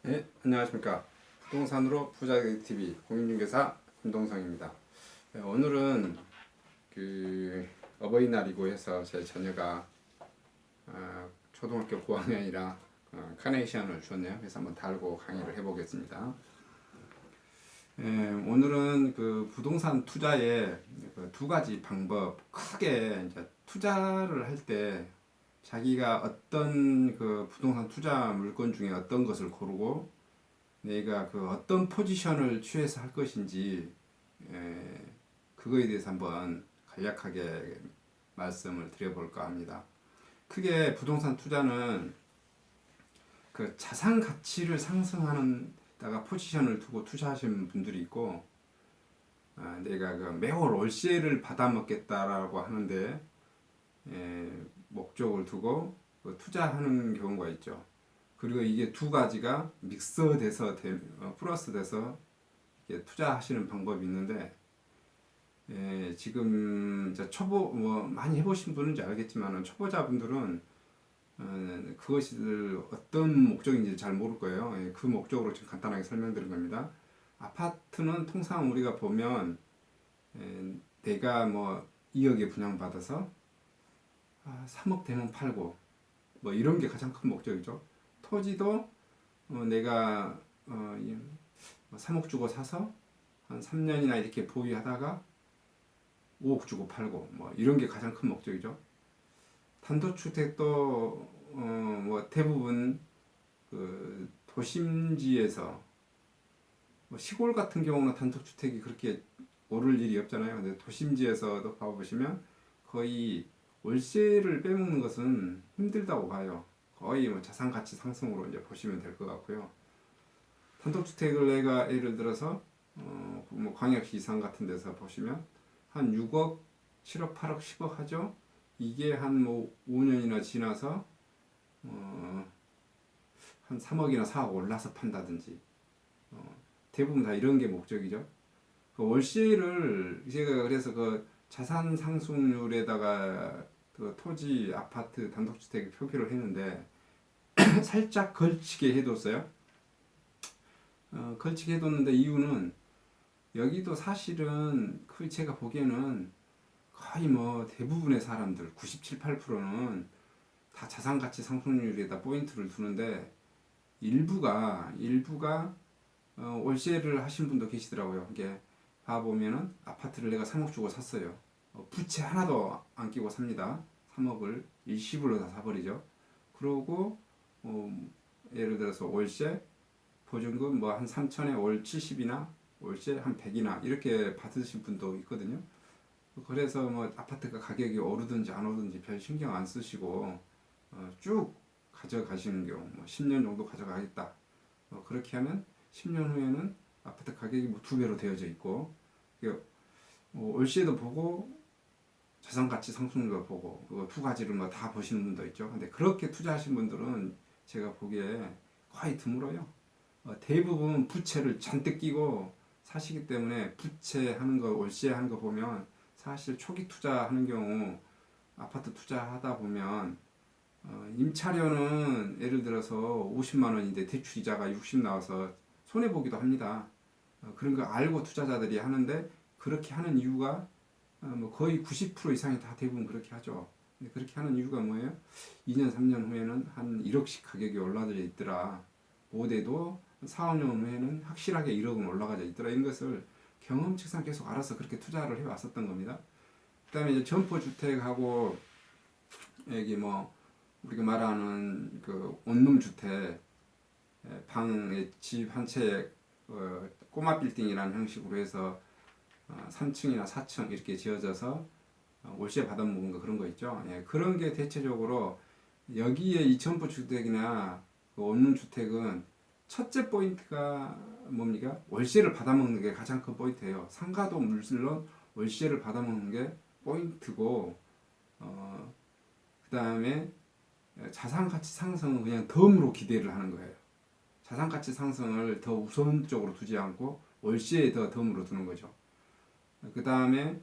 네, 안녕하십니까. 부동산으로 부자되기 TV 공인중개사 김동성입니다. 네, 오늘은 어버이날이고 해서 제 자녀가 초등학교 고학년이라 카네이션을 주었네요. 그래서 한번 달고 강의를 해보겠습니다. 오늘은 부동산 투자의 두 가지 방법, 크게 이제 투자를 할 때 자기가 어떤 부동산 투자 물건 중에 어떤 것을 고르고 내가 어떤 포지션을 취해서 할 것인지 그거에 대해서 한번 간략하게 말씀을 드려볼까 합니다. 크게 부동산 투자는 자산 가치를 상승하는 데가 포지션을 두고 투자하시는 분들이 있고, 내가 매월 월세를 받아먹겠다라고 하는데 목적을 두고 투자하는 경우가 있죠. 그리고 이게 두 가지가 믹서돼서 플러스돼서 투자하시는 방법이 있는데, 지금 초보 많이 해보신 분인지 알겠지만 초보자분들은 그것이 어떤 목적인지 잘 모를 거예요. 그 목적으로 지금 간단하게 설명드린 겁니다. 아파트는 통상 우리가 보면 내가 2억에 분양받아서 3억 되면 팔고 이런 게 가장 큰 목적이죠. 토지도 내가 3억 주고 사서 한 3년이나 이렇게 보유하다가 5억 주고 팔고 이런 게 가장 큰 목적이죠. 단독주택도 대부분 도심지에서 시골 같은 경우는 단독주택이 그렇게 오를 일이 없잖아요. 근데 도심지에서도 봐보시면 거의 월세를 빼먹는 것은 힘들다고 봐요. 거의 자산가치 상승으로 이제 보시면 될 것 같고요. 단독주택을 내가 예를 들어서 광역시 이상 같은 데서 보시면 한 6억, 7억, 8억, 10억 하죠. 이게 한 5년이나 지나서 한 3억이나 4억 올라서 판다든지 대부분 다 이런 게 목적이죠. 월세를 제가 그래서 자산 상승률에다가 토지, 아파트, 단독주택 표기를 했는데 살짝 걸치게 해뒀어요. 걸치게 해뒀는데 이유는 여기도 사실은 제가 보기에는 거의 대부분의 사람들 97, 8%는 다 자산가치 상승률에다 포인트를 두는데 일부가 월세를 하신 분도 계시더라고요. 이게 봐보면은 아파트를 내가 3억 주고 샀어요. 부채 하나도 안 끼고 삽니다. 3억을 일시불로 다 사버리죠. 그러고 예를 들어서 월세 보증금 한 3천에 월 70이나 월세 한 100이나 이렇게 받으신 분도 있거든요. 그래서 아파트가 가격이 오르든지 안 오르든지 별 신경 안 쓰시고 쭉 가져가시는 경우 10년 정도 가져가겠다. 그렇게 하면 10년 후에는 아파트 가격이 2배로 되어져 있고 월세도 보고 자산가치 상승률도 보고 그 두 가지를 다 보시는 분도 있죠. 근데 그렇게 투자하신 분들은 제가 보기에 거의 드물어요. 대부분 부채를 잔뜩 끼고 사시기 때문에 부채하는 거, 월세하는 거 보면 사실 초기 투자하는 경우 아파트 투자하다 보면 임차료는 예를 들어서 50만 원인데 대출이자가 60 나와서 손해 보기도 합니다. 그런 거 알고 투자자들이 하는데 그렇게 하는 이유가 거의 90% 이상이 다 대부분 그렇게 하죠. 그렇게 하는 이유가 뭐예요? 2년, 3년 후에는 한 1억씩 가격이 올라져 있더라. 못해도 4, 5년 후에는 확실하게 1억은 올라가져 있더라. 이런 것을 경험칙상 계속 알아서 그렇게 투자를 해왔었던 겁니다. 그 다음에 이제 점포주택하고 여기 우리가 말하는 원룸주택 방에 집 한 채에 꼬마 빌딩이라는 형식으로 해서 3층이나 4층 이렇게 지어져서 월세 받아먹은 거 그런 거 있죠. 그런 게 대체적으로 여기에 이 점포주택이나 원룸주택은 첫째 포인트가 뭡니까? 월세를 받아먹는 게 가장 큰 포인트예요. 상가도 물론 월세를 받아먹는 게 포인트고 그 다음에 자산가치 상승은 그냥 덤으로 기대를 하는 거예요. 자산가치 상승을 더 우선적으로 두지 않고 월세에 더 덤으로 두는 거죠. 그 다음에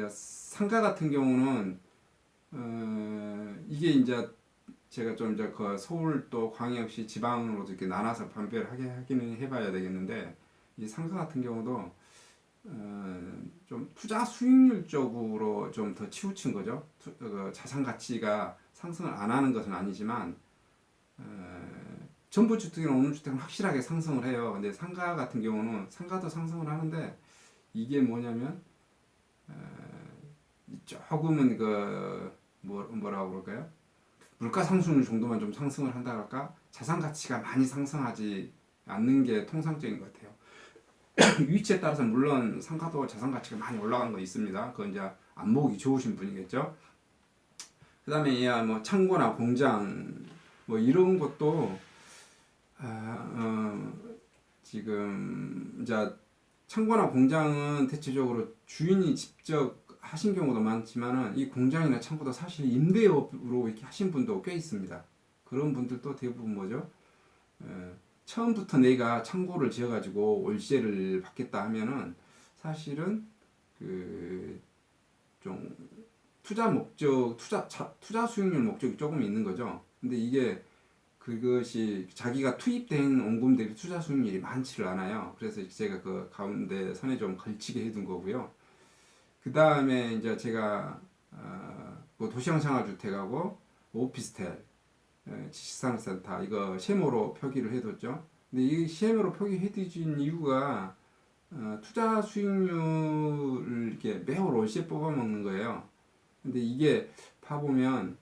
상가 같은 경우는 이게 이제 제가 좀 이제 그 서울 또 광역시 지방으로 이렇게 나눠서 판별하게 하기는 해봐야 되겠는데 이 상가 같은 경우도 좀 투자 수익률 쪽으로 좀 더 치우친 거죠. 그 자산 가치가 상승을 안 하는 것은 아니지만 전부 주택이나 오늘 주택은 확실하게 상승을 해요. 근데 상가 같은 경우는 상가도 상승을 하는데 이게 뭐냐면 조금은 그 뭐라고 그럴까요? 물가 상승률 정도만 좀 상승을 한다 할까? 자산 가치가 많이 상승하지 않는 게 통상적인 것 같아요. 위치에 따라서 물론 상가도 자산 가치가 많이 올라간 거 있습니다. 그건 이제 안목이 좋으신 분이겠죠. 그다음에 뭐 창고나 공장 뭐 이런 것도 지금 이제 창고나 공장은 대체적으로 주인이 직접 하신 경우도 많지만은 이 공장이나 창고도 사실 임대업으로 이렇게 하신 분도 꽤 있습니다. 그런 분들도 대부분 뭐죠? 처음부터 내가 창고를 지어가지고 월세를 받겠다 하면은 사실은 그 좀 투자 수익률 목적이 조금 있는 거죠. 근데 이게 그것이 자기가 투입된 원금 대비 투자 수익률이 많지를 않아요. 그래서 제가 그 가운데 선에 좀 걸치게 해둔 거고요. 그 다음에 이제 제가 뭐 도시형 생활주택하고 오피스텔, 지식산업센터 이거 세모로 표기를 해뒀죠. 근데 이 세모로 표기해두신 이유가 투자 수익률을 이렇게 매월 월세 뽑아먹는 거예요. 근데 이게 봐보면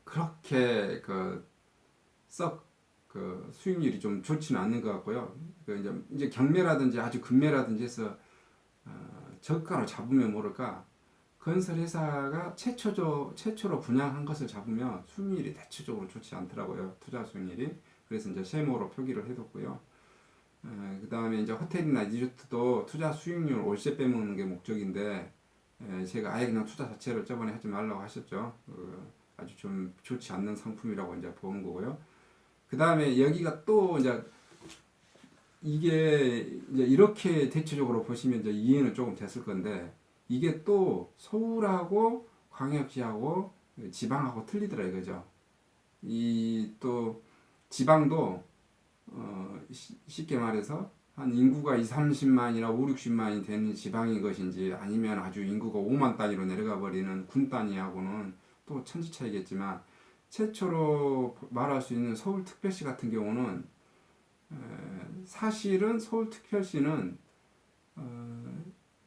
그렇게 썩 수익률이 좀 좋지는 않는 것 같고요. 그 이제 경매라든지 아주 급매라든지 해서 저가로 잡으면 모를까 건설회사가 최초로 분양한 것을 잡으면 수익률이 대체적으로 좋지 않더라고요. 투자 수익률이. 그래서 이제 세모로 표기를 해뒀고요. 그 다음에 이제 호텔이나 리조트도 투자 수익률 월세 빼먹는 게 목적인데 제가 아예 그냥 투자 자체를 저번에 하지 말라고 하셨죠. 아주 좀 좋지 않는 상품이라고 이제 본 거고요. 그 다음에 여기가 또 이제 이게 이제 이렇게 대체적으로 보시면 이제 이해는 조금 됐을 건데 이게 또 서울하고 광역시하고 지방하고 틀리더라 이거죠. 이 또 지방도 쉽게 말해서 한 인구가 2, 30만이나 5, 60만이 되는 지방인 것인지 아니면 아주 인구가 5만 단위로 내려가 버리는 군 단위하고는 또 천지 차이겠지만 최초로 말할 수 있는 서울특별시 같은 경우는 사실은 서울특별시는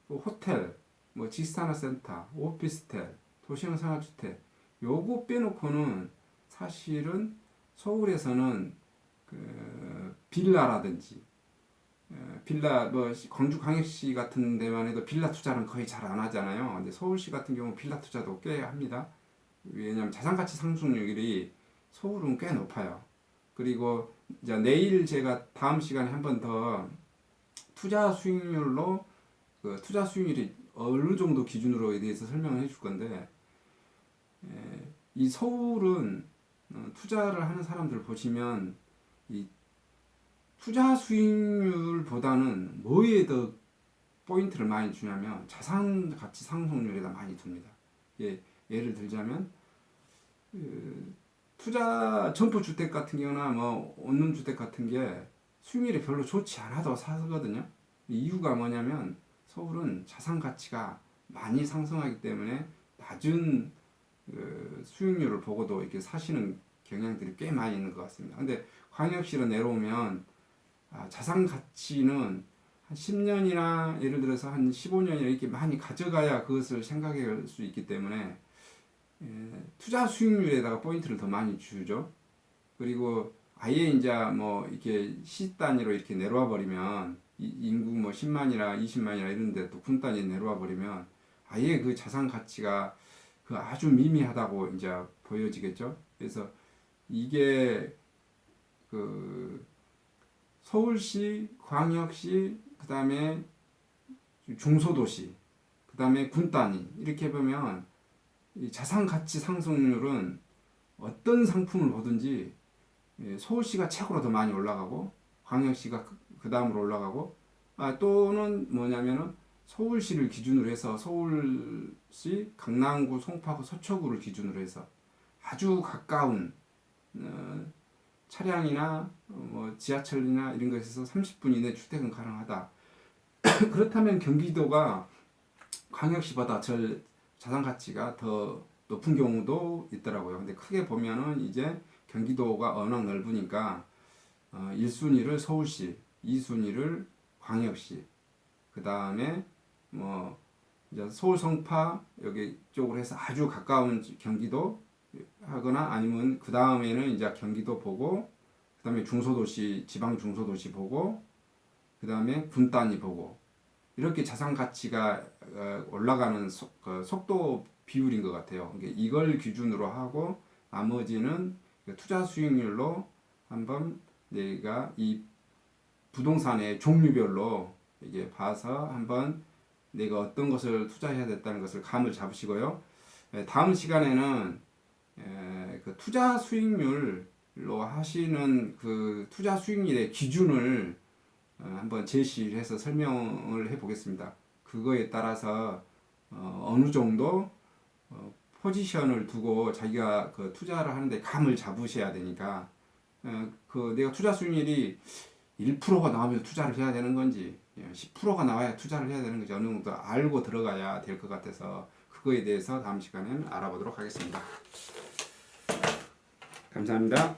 뭐 호텔, 뭐 지식산업센터, 오피스텔, 도시형 생활주택 요거 빼놓고는 사실은 서울에서는 빌라라든지 빌라 뭐 광주 광역시 같은 데만 해도 빌라 투자는 거의 잘 안 하잖아요. 근데 서울시 같은 경우 빌라 투자도 꽤 합니다. 왜냐하면 자산가치 상승률이 서울은 꽤 높아요. 그리고 이제 내일 제가 다음 시간에 한 번 더 투자 수익률로 투자 수익률이 어느 정도 기준으로에 대해서 설명을 해줄 건데 이 서울은 투자를 하는 사람들 보시면 이 투자 수익률보다는 뭐에 더 포인트를 많이 주냐면 자산 가치 상승률에다 많이 둡니다. 예를 들자면 투자 점포 주택 같은 경우나 뭐 원룸 주택 같은 게 수익률이 별로 좋지 않아도 사거든요. 이유가 뭐냐면 서울은 자산 가치가 많이 상승하기 때문에 낮은 수익률을 보고도 이렇게 사시는 경향들이 꽤 많이 있는 것 같습니다. 근데 광역시로 내려오면 자산 가치는 한 10년이나 예를 들어서 한 15년이나 이렇게 많이 가져가야 그것을 생각할 수 있기 때문에 투자 수익률에다가 포인트를 더 많이 주죠. 그리고 아예 이제 뭐 이렇게 시 단위로 이렇게 내려와 버리면 인구 뭐 10만이나 20만이나 이런데 또 군 단위 내려와 버리면 아예 그 자산 가치가 그 아주 미미하다고 이제 보여지겠죠. 그래서 이게 그 서울시, 광역시, 그 다음에 중소도시, 그 다음에 군 단위 이렇게 보면 이 자산 가치 상승률은 어떤 상품을 보든지 서울시가 최고로 더 많이 올라가고 광역시가 그 다음으로 올라가고 또는 뭐냐면은 서울시를 기준으로 해서 서울시, 강남구, 송파구, 서초구를 기준으로 해서 아주 가까운 차량이나 뭐 지하철이나 이런 것에서 30분 이내 출퇴근 가능하다. 그렇다면 경기도가 광역시보다 자산 가치가 더 높은 경우도 있더라고요. 근데 크게 보면은 이제 경기도가 워낙 넓으니까 1순위를 서울시, 2순위를 광역시, 그 다음에 뭐 이제 서울 성파 여기 쪽으로 해서 아주 가까운 경기도 하거나 아니면 그 다음에는 이제 경기도 보고 그 다음에 중소도시, 지방 중소도시 보고 그 다음에 분단위 보고 이렇게 자산 가치가 올라가는 속도 비율인 것 같아요. 이걸 기준으로 하고 나머지는 투자 수익률로 한번 내가 이 부동산의 종류별로 이게 봐서 한번 내가 어떤 것을 투자해야 됐다는 것을 감을 잡으시고요. 다음 시간에는 그 투자 수익률로 하시는 그 투자 수익률의 기준을 한번 제시해서 설명을 해 보겠습니다. 그거에 따라서 어느 정도 포지션을 두고 자기가 그 투자를 하는데 감을 잡으셔야 되니까 그 내가 투자 수익률이 1%가 나오면 투자를 해야 되는 건지 10%가 나와야 투자를 해야 되는 건지 어느 정도 알고 들어가야 될 것 같아서 그거에 대해서 다음 시간에는 알아보도록 하겠습니다. 감사합니다.